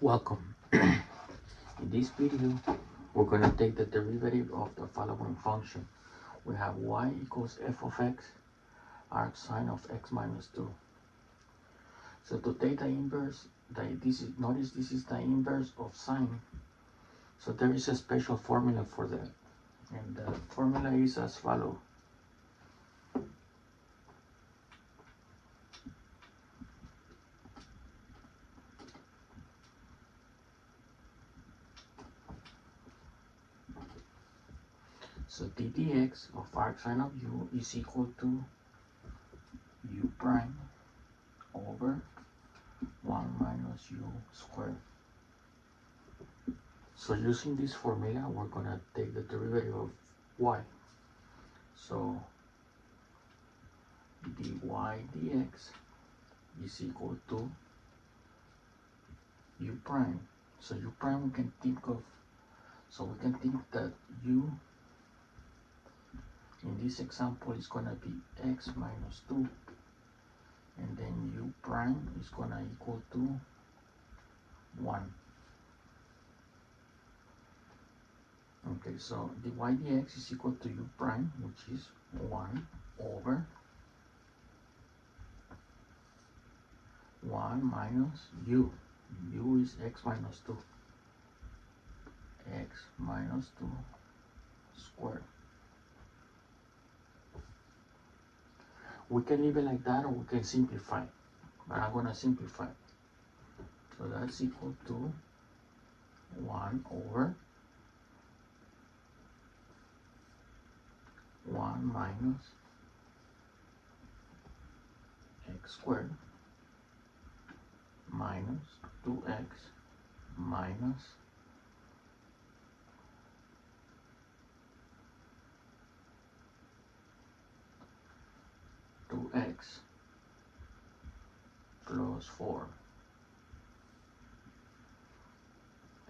Welcome. In this video, we're going to take the derivative of the following function. We have y equals f of x, arcsine of x minus 2. So to take the inverse, notice this is the inverse of sine. So there is a special formula for that. And the formula is as follows. So d dx of arcsine of u is equal to u prime over 1 minus u squared. So using this formula, we're going to take the derivative of y. So dy dx is equal to u prime. So u prime we can think that u in this example is going to be x minus 2, and then u prime is going to equal to 1. Okay, so dy dx is equal to u prime, which is 1 over 1 minus u. U is x minus 2. X minus 2 squared. We can leave it like that, or we can simplify. But I'm going to simplify. So that's equal to 1 over 1 minus x squared minus 2x minus 2x plus 4,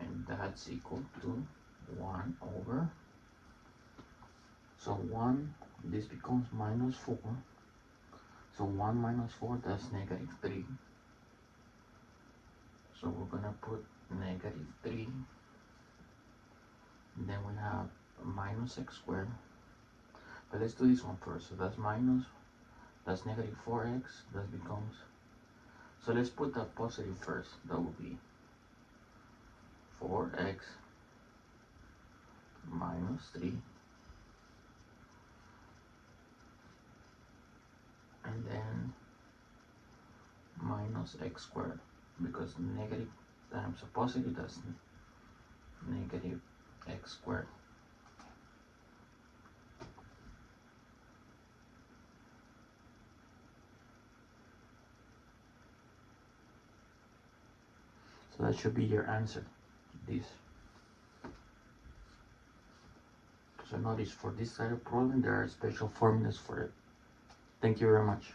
and that's equal to 1 over, so 1, this becomes minus 4, so 1 minus 4, that's negative 3, so we're gonna put negative 3, and then we have minus x squared, but let's do this one first. So that's negative 4x, that becomes, so let's put that positive first. That will be 4x minus 3, and then minus x squared, because negative times a positive, that's negative x squared. So that should be your answer, this. So notice, for this type of problem, there are special formulas for it. Thank you very much.